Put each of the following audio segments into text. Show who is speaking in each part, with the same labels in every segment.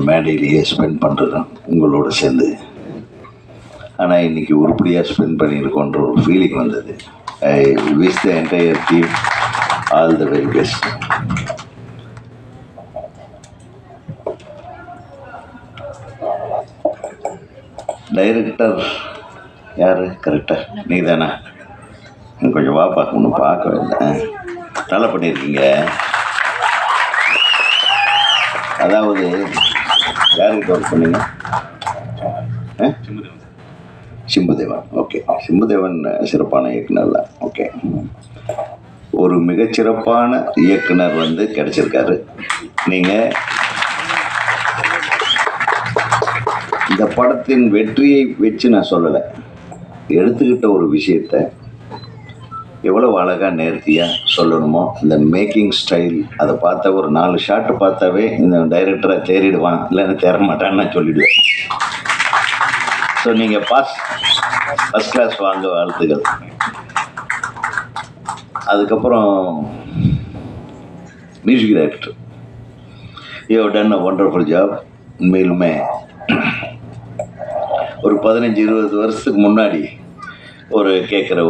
Speaker 1: மேடையிலேயே spend பண்ணுறேன் உங்களோட சேர்ந்து. ஆனால் இன்றைக்கி உருப்படியாக ஸ்பெண்ட் பண்ணியிருக்கோன்ற ஒரு ஃபீலிங் வந்தது. I wish the entire team all the very best. Director யார்? கரெக்டாக நீ தானே? கொஞ்சம் வா பார்க்க, ஒன்றும் பார்க்கவே இல்லை. நல்லா பண்ணியிருக்கீங்க. அதாவது யார்கிட்ட ஒர்க் பண்ணீங்க? சிம்புதேவன். ஓகே, சிம்புதேவன் சிறப்பான இயக்குனர் தான். ஓகே, ஒரு மிகச்சிறப்பான இயக்குனர் கிடைச்சிருக்காரு. நீங்கள் இந்த படத்தின் வெற்றியை வச்சு நான் சொல்லலை, எடுத்துக்கிட்ட ஒரு விஷயத்தை எவ்வளோ அழகாக நேர்த்தியாக சொல்லணுமோ இந்த மேக்கிங் ஸ்டைல், அதை பார்த்தா ஒரு 4 ஷாட்டு பார்த்தாவே இந்த டைரக்டரை தேறிடுவான், இல்லைன்னு தேர மாட்டான்னு நான் சொல்லிவிடுவேன். ஸோ நீங்கள் ஃபஸ்ட் கிளாஸ் வாங்க, வாழ்த்துக்கள். அதுக்கப்புறம் music director, you have done a wonderful job. உண்மையிலுமே ஒரு 15-20 வருஷத்துக்கு முன்னாடி கேட்குற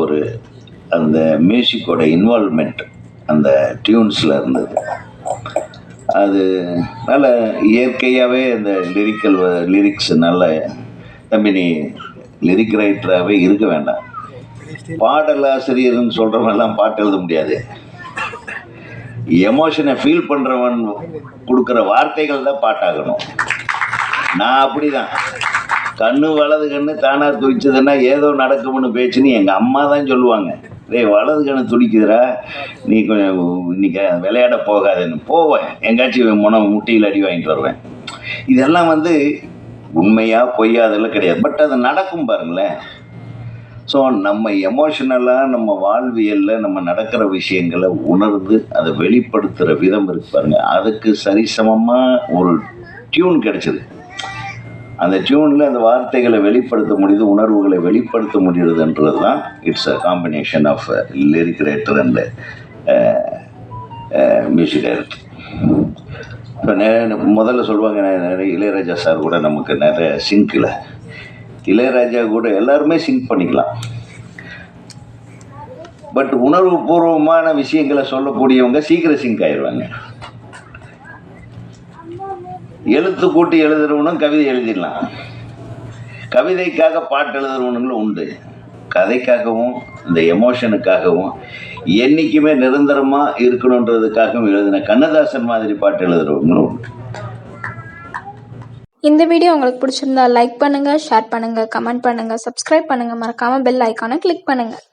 Speaker 1: அந்த மியூசிக்கோட இன்வால்மெண்ட் அந்த டியூன்ஸில் இருந்தது. அது நல்ல இயற்கையாகவே அந்த லிரிக்ஸ் நல்ல. தம்பி, நீ லிரிக் ரைட்டராகவே இருக்க வேண்டாம். பாடலாசிரியர்னு சொல்கிறவங்கெல்லாம் பாட்டு எழுத முடியாது. எமோஷனை ஃபீல் பண்ணுறவன் கொடுக்குற வார்த்தைகள் தான் பாட்டாகணும். நான் அப்படி தான். கண்ணு வலது கண்ணு தானாக துடிச்சதுன்னா ஏதோ நடக்கும்னு பேச்சுன்னு எங்கள் அம்மா தான் சொல்லுவாங்க. வலது கண்ணு துடிக்குதுரா, நீ கொஞ்சம் இன்னைக்கு விளையாட போகாதுன்னு போவேன். எங்காச்சும் முட்டியில் அடி வாங்கிட்டு வருவேன். இதெல்லாம் உண்மையா பொய்யா அதெல்லாம் கிடையாது. பட் அது நடக்கும் பாருங்களேன். ஸோ நம்ம எமோஷனலாக நம்ம வாழ்வியலில் நம்ம நடக்கிற விஷயங்களை உணர்ந்து அதை வெளிப்படுத்துகிற விதம் இருக்கு பாருங்க. அதுக்கு சரிசமமாக ஒரு டியூன் கிடைச்சிது. அந்த டியூனில் அந்த வார்த்தைகளை வெளிப்படுத்த முடியுது, உணர்வுகளை வெளிப்படுத்த முடியுதுன்றது தான் it's a combination of lyric writer and music director. இப்போ முதல்ல சொல்லுவாங்க, நிறைய இளையராஜா சார் கூட நமக்கு நிறைய சிங்கில், இளையராஜா கூட எல்லாருமே சிங்க் பண்ணிக்கலாம். பட் உணர்வு பூர்வமான விஷயங்களை சொல்லக்கூடியவங்க சீக்கிரம் சிங்க் ஆயிடுவாங்க. எழுத்து கூட்டி எழுதுறவனும் கவிதை எழுதிடலாம். கவிதைக்காக பாட்டு எழுதுறவனுங்களும் உண்டு. கதைக்காகவும் இந்த எமோஷனுக்காகவும் என்றைக்குமே நிரந்தரமாக இருக்கணுன்றதுக்காகவும் எழுதின கண்ணதாசன் மாதிரி பாட்டு எழுதுறவங்களும் உண்டு.
Speaker 2: இந்த வீடியோ உங்களுக்கு பிடிச்சிருந்தா லைக் பண்ணுங்கள், ஷேர் பண்ணுங்கள், கமெண்ட் பண்ணுங்கள், சப்ஸ்கிரைப் பண்ணுங்கள், மறக்காமல் பெல் ஐக்கானை கிளிக் பண்ணுங்கள்.